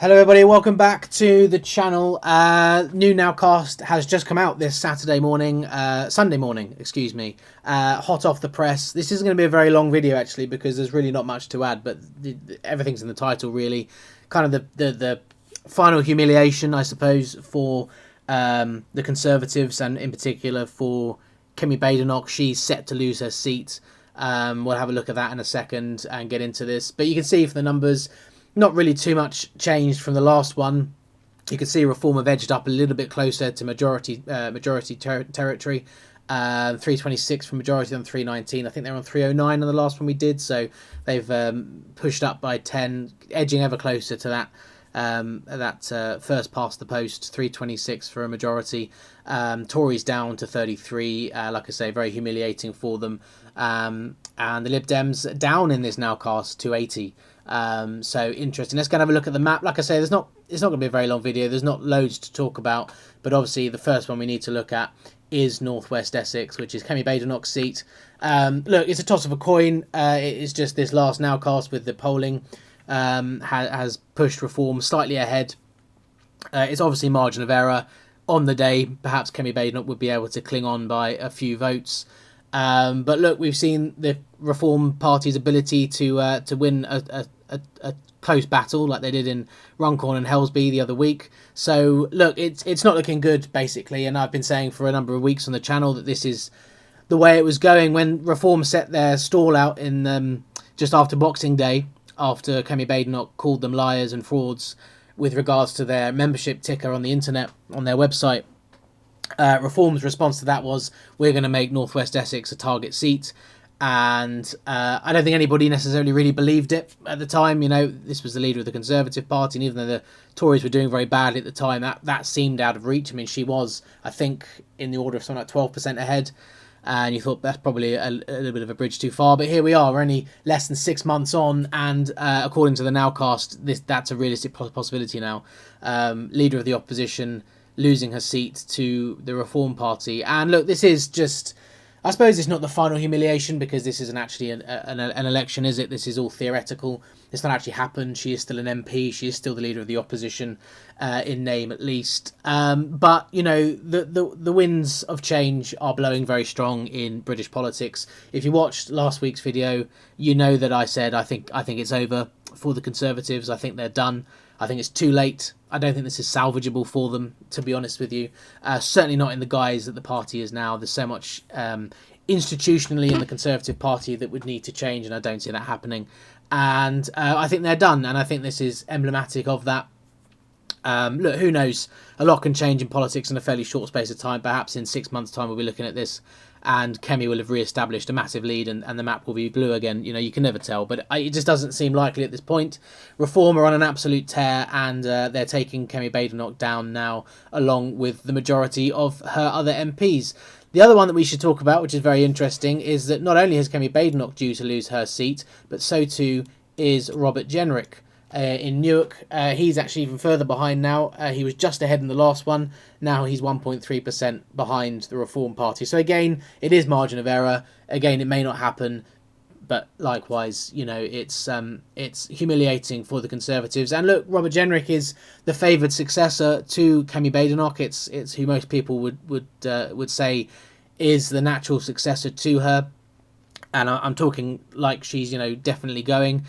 Hello everybody, welcome back to the channel. New Nowcast has just come out this Sunday morning, excuse me. Hot off the press. This isn't going to be a very long video actually because there's really not much to add, but everything's in the title really. Kind of the final humiliation, I suppose, for the Conservatives and in particular for Kemi Badenoch. She's set to lose her seat. We'll have a look at that in a second and get into this. But you can see from the numbers, not really too much changed from the last one. You can see Reform have edged up a little bit closer to majority territory. 326 from majority on 319. I think they're on 309 on the last one we did. So they've pushed up by 10, edging ever closer to that first past the post, 326 for a majority. Tories down to 33. Like I say, very humiliating for them. And the Lib Dems down in this nowcast to 80. So interesting. Let's go and have a look at the map. Like I say, it's not going to be a very long video. There's not loads to talk about, but obviously the first one we need to look at is Northwest Essex, which is Kemi Badenoch's seat. Look, it's a toss of a coin. It's just this last nowcast with the polling has pushed Reform slightly ahead. It's obviously margin of error on the day. Perhaps Kemi Badenoch would be able to cling on by a few votes. But look, we've seen the Reform Party's ability to win a close battle like they did in Runcorn and Helsby the other week. So look, it's not looking good basically, and I've been saying for a number of weeks on the channel that this is the way it was going when Reform set their stall out in just after Boxing Day, after Kemi Badenoch called them liars and frauds with regards to their membership ticker on the internet on their website. Reform's response to that was, we're going to make Northwest Essex a target seat. And I don't think anybody necessarily really believed it at the time. You know, this was the leader of the Conservative Party, and even though the Tories were doing very badly at the time, that seemed out of reach. I mean, she was, I think, in the order of something like 12% ahead. And you thought that's probably a little bit of a bridge too far. But here we are, we're only less than 6 months on. And according to the Nowcast, that's a realistic possibility now. Leader of the opposition losing her seat to the Reform Party. And look, this is just, I suppose it's not the final humiliation because this isn't actually an election, is it? This is all theoretical. It's not actually happened. She is still an MP. She is still the leader of the opposition, in name at least. But, you know, the winds of change are blowing very strong in British politics. If you watched last week's video, you know that I said I think it's over for the Conservatives. I think they're done. I think it's too late. I don't think this is salvageable for them, to be honest with you. Certainly not in the guise that the party is now. There's so much institutionally in the Conservative Party that would need to change, and I don't see that happening. And I think they're done, and I think this is emblematic of that. Look, who knows? A lot can change in politics in a fairly short space of time. Perhaps in 6 months' time we'll be looking at this and Kemi will have re-established a massive lead and the map will be blue again. You know, you can never tell, but it just doesn't seem likely at this point. Reform are on an absolute tear, and they're taking Kemi Badenoch down now along with the majority of her other MPs. The other one that we should talk about, which is very interesting, is that not only has Kemi Badenoch due to lose her seat, but so too is Robert Jenrick. In Newark, he's actually even further behind now. He was just ahead in the last one. Now he's 1.3% behind the Reform Party. So again, it is margin of error. Again, it may not happen, but likewise, you know, it's humiliating for the Conservatives. And look, Robert Jenrick is the favoured successor to Kemi Badenoch. It's who most people would say is the natural successor to her. And I'm talking like she's, you know, definitely going,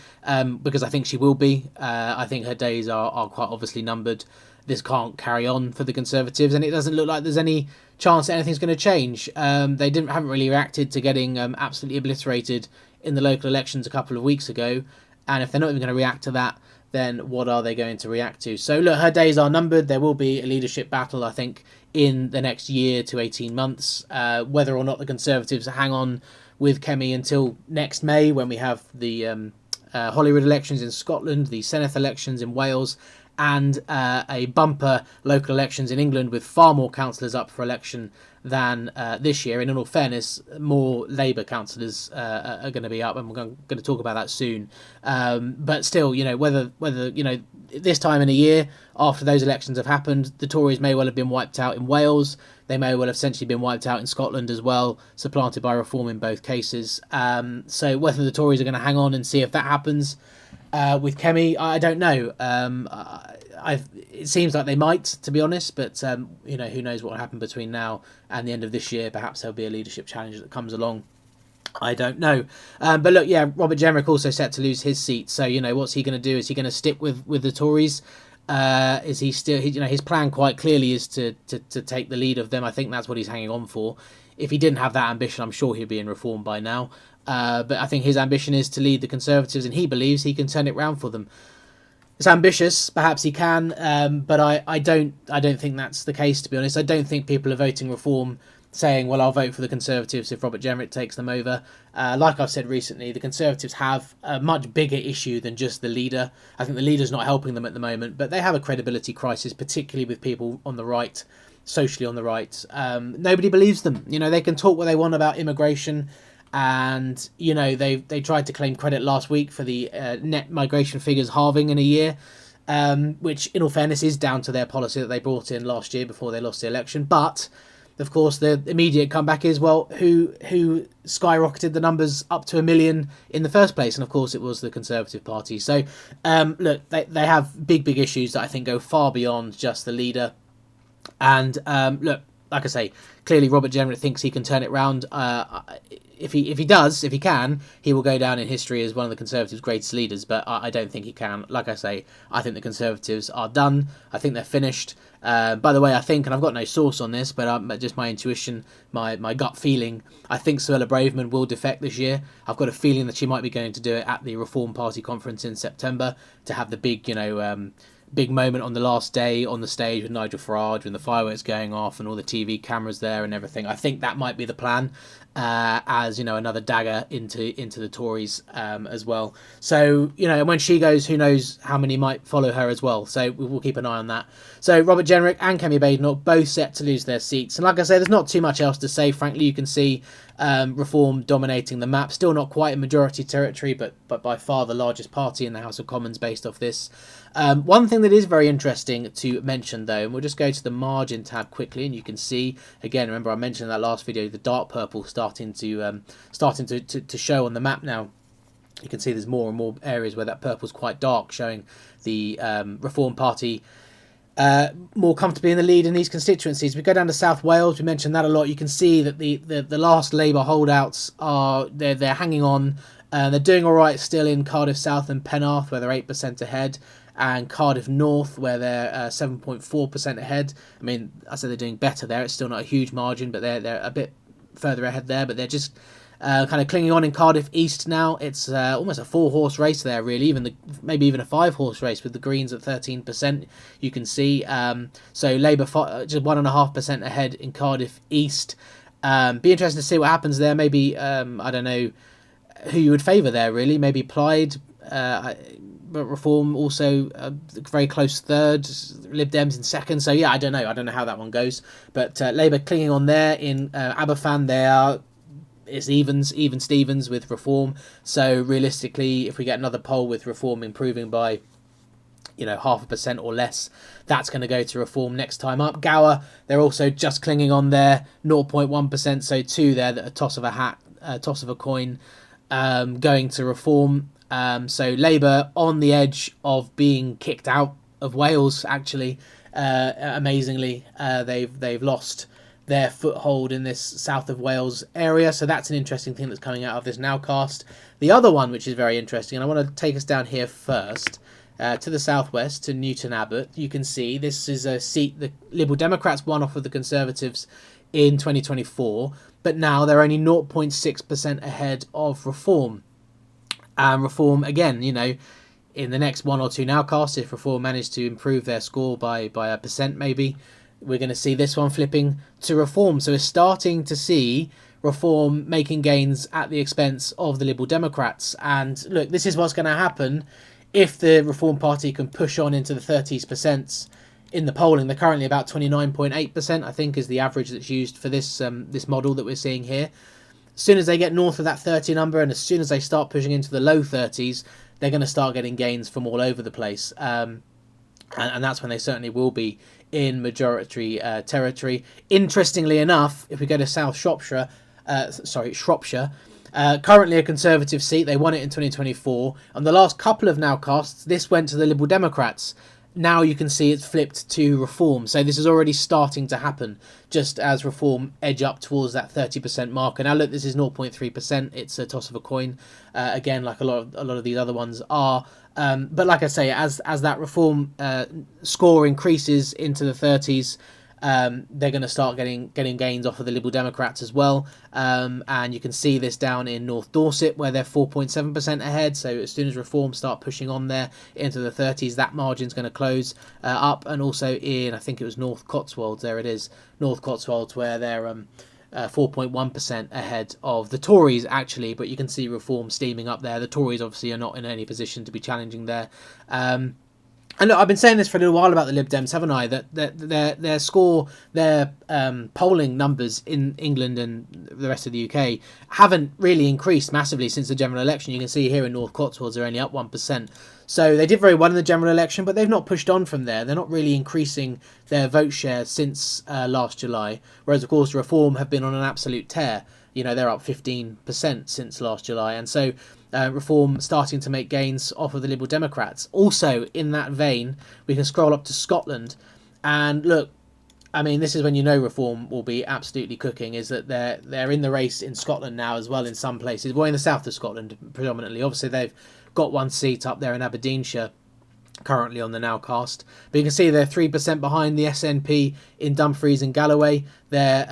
because I think she will be. I think her days are quite obviously numbered. This can't carry on for the Conservatives, and it doesn't look like there's any chance that anything's going to change. They haven't really reacted to getting absolutely obliterated in the local elections a couple of weeks ago, and if they're not even going to react to that, then what are they going to react to? So look, her days are numbered. There will be a leadership battle, I think, in the next year to 18 months. Whether or not the Conservatives hang on with Kemi until next May, when we have the Holyrood elections in Scotland, the Senedd elections in Wales, and a bumper local elections in England with far more councillors up for election than this year. And in all fairness, more Labour councillors are going to be up, and we're going to talk about that soon. But still, you know, whether you know, this time in a year after those elections have happened, the Tories may well have been wiped out in Wales. They may well have essentially been wiped out in Scotland as well, supplanted by Reform in both cases. So whether the Tories are going to hang on and see if that happens, With Kemi, I don't know. It seems like they might, to be honest, but you know, who knows what will happen between now and the end of this year. Perhaps there'll be a leadership challenge that comes along. I don't know. But look, yeah, Robert Jenrick also set to lose his seat. So, you know, what's he going to do? Is he going to stick with the Tories? Is he still, you know, his plan quite clearly is to take the lead of them. I think that's what he's hanging on for. If he didn't have that ambition, I'm sure he'd be in Reform by now. But I think his ambition is to lead the Conservatives, and he believes he can turn it round for them. It's ambitious, perhaps he can, but I don't think that's the case, to be honest. I don't think people are voting Reform saying, well, I'll vote for the Conservatives if Robert Jenrick takes them over. Like I've said recently, the Conservatives have a much bigger issue than just the leader. I think the leader's not helping them at the moment, but they have a credibility crisis, particularly with people on the right, socially on the right. Nobody believes them. You know, they can talk what they want about immigration, and you know they tried to claim credit last week for the net migration figures halving in a year, which in all fairness is down to their policy that they brought in last year before they lost the election. But of course, the immediate comeback is, well, who skyrocketed the numbers up to 1 million in the first place? And of course, it was the Conservative Party. So, look, they have big issues that I think go far beyond just the leader. And look, like I say, clearly Robert Jenrick thinks he can turn it round. If he can, he will go down in history as one of the Conservatives' greatest leaders. But I don't think he can. Like I say, I think the Conservatives are done. I think they're finished. By the way, I think, and I've got no source on this, but just my intuition, my gut feeling, I think Suella Braverman will defect this year. I've got a feeling that she might be going to do it at the Reform Party conference in September to have the big, big moment on the last day on the stage with Nigel Farage and the fireworks going off and all the TV cameras there and everything. I think that might be the plan, as another dagger into the Tories as well. So and when she goes, who knows how many might follow her as well. So we'll keep an eye on that. So Robert Jenrick and Kemi Badenoch both set to lose their seats, and like I say, there's not too much else to say. Frankly, you can see Reform dominating the map. Still not quite in majority territory, but by far the largest party in the House of Commons based off this. One thing that is very interesting to mention, though, and we'll just go to the margin tab quickly, and you can see again. Remember, I mentioned in that last video the dark purple starting to show on the map now. You can see there's more and more areas where that purple's quite dark, showing the Reform Party more comfortably in the lead in these constituencies. We go down to South Wales. We mentioned that a lot. You can see that the last Labour holdouts they're hanging on. They're doing all right still in Cardiff South and Penarth, where they're 8% ahead, and Cardiff North, where they're 7.4% ahead. I mean, I said they're doing better there. It's still not a huge margin, but they're a bit further ahead there. But they're just kind of clinging on in Cardiff East now. It's almost a 4-horse race there, really. Maybe even a 5-horse race with the Greens at 13%. You can see. So Labour just 1.5% ahead in Cardiff East. Be interested to see what happens there. Maybe I don't know who you would favour there, really. Maybe Plaid. But Reform also very close third, Lib Dems in second. So yeah, I don't know how that one goes. But Labour clinging on there in Aberfan. It's even Stevens with Reform. So realistically, if we get another poll with Reform improving by 0.5% or less, that's going to go to Reform next time up. Gower, they're also just clinging on there, 0.1%. So two there, that a toss of a hat, toss of a coin, going to Reform. So Labour on the edge of being kicked out of Wales. Actually, amazingly, they've lost their foothold in this south of Wales area. So that's an interesting thing that's coming out of this Nowcast. The other one, which is very interesting, and I want to take us down here first to the southwest, to Newton Abbot. You can see this is a seat the Liberal Democrats won off of the Conservatives in 2024, but now they're only 0.6% ahead of Reform. And Reform, again, in the next one or two Nowcasts, if Reform manage to improve their score by 1% maybe, we're going to see this one flipping to Reform. So we're starting to see Reform making gains at the expense of the Liberal Democrats. And look, this is what's going to happen if the Reform Party can push on into the 30% in the polling. They're currently about 29.8%, I think, is the average that's used for this model that we're seeing here. As soon as they get north of that 30 number, and as soon as they start pushing into the low 30s, they're going to start getting gains from all over the place. And that's when they certainly will be in majority territory. Interestingly enough, if we go to Shropshire, Currently a Conservative seat. They won it in 2024. On the last couple of Nowcasts, this went to the Liberal Democrats. Now you can see it's flipped to Reform. So this is already starting to happen, just as Reform edge up towards that 30% marker. Now look, this is 0.3%. It's a toss of a coin. Again, like a lot of these other ones are. But like I say, as that Reform score increases into the 30s, they're going to start getting gains off of the Liberal Democrats as well. And you can see this down in North Dorset, where they're 4.7% ahead. So as soon as Reform start pushing on there into the 30s, that margin's going to close up. And also in, I think it was North Cotswolds, there it is, North Cotswolds, where they're 4.1% ahead of the Tories, actually. But you can see Reform steaming up there. The Tories obviously are not in any position to be challenging there. And look, I've been saying this for a little while about the Lib Dems, haven't I? That their score, their polling numbers in England and the rest of the UK haven't really increased massively since the general election. You can see here in North Cotswolds they're only up 1%. So they did very well in the general election, but they've not pushed on from there. They're not really increasing their vote share since last July. Whereas, of course, Reform have been on an absolute tear. You know, they're up 15% since last July. And so Reform starting to make gains off of the Liberal Democrats. Also, in that vein, we can scroll up to Scotland. And look, I mean, this is when you know Reform will be absolutely cooking, is that they're in the race in Scotland now as well in some places. Well, in the south of Scotland, predominantly. Obviously, they've got one seat up there in Aberdeenshire currently on the Nowcast. But you can see they're 3% behind the SNP in Dumfries and Galloway. They're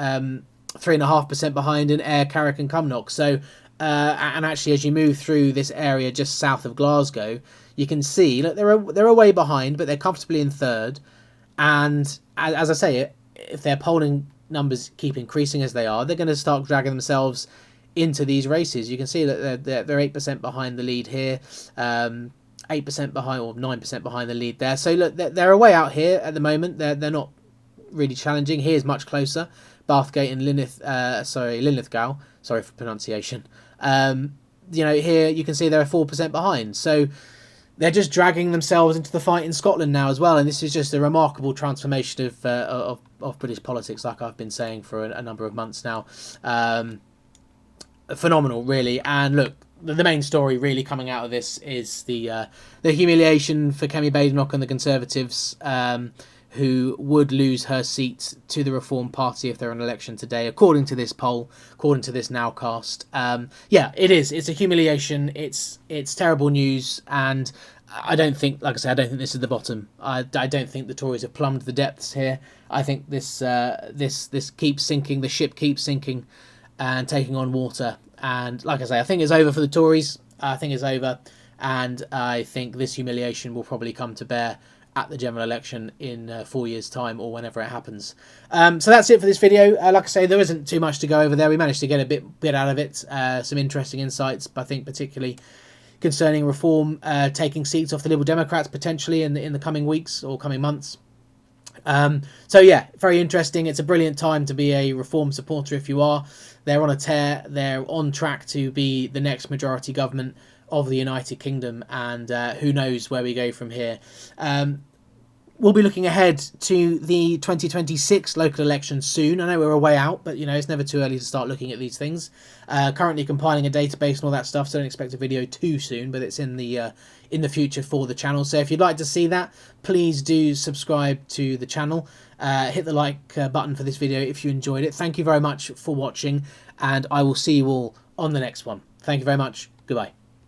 3.5% behind in Ayr, Carrick and Cumnock. So, and actually, as you move through this area just south of Glasgow, you can see, look, they're a way behind, but they're comfortably in third. And as I say, if their polling numbers keep increasing as they are, they're going to start dragging themselves into these races. You can see that they're 8% behind the lead here, 8% behind or 9% behind the lead there. So look, they're a way out here at the moment. They're not really challenging. Here's much closer. Bathgate and Linlithgow. Sorry for pronunciation. You know, here you can see they're 4% behind. So they're just dragging themselves into the fight in Scotland now as well. And this is just a remarkable transformation of British politics, like I've been saying for a number of months now. Phenomenal, really. And look, the main story really coming out of this is the humiliation for Kemi Badenoch and the Conservatives, who would lose her seat to the Reform Party if they're in election today, according to this poll, according to this Nowcast. Yeah, it is. It's a humiliation. It's terrible news, and I don't think, like I said, I don't think this is the bottom. I don't think the Tories have plumbed the depths here. I think this keeps sinking. The ship keeps sinking and taking on water. And like I say, I think it's over for the Tories. I think it's over, and I think this humiliation will probably come to bear at the general election in 4 years' time or whenever it happens. So that's it for this video. Like I say, there isn't too much to go over there. We managed to get a bit out of it. Some interesting insights, I think, particularly concerning Reform taking seats off the Liberal Democrats potentially in the coming weeks or coming months. So yeah, very interesting. It's a brilliant time to be a Reform supporter if you are. They're on a tear. They're on track to be the next majority government of the United Kingdom, and who knows where we go from here. We'll be looking ahead to the 2026 local election soon. I know we're a way out, but you know, it's never too early to start looking at these things. Currently compiling a database and all that stuff, so don't expect a video too soon, but it's in the future for the channel. So if you'd like to see that, please do subscribe to the channel. Hit the like button for this video if you enjoyed it. Thank you very much for watching, and I will see you all on the next one. Thank you very much. Goodbye.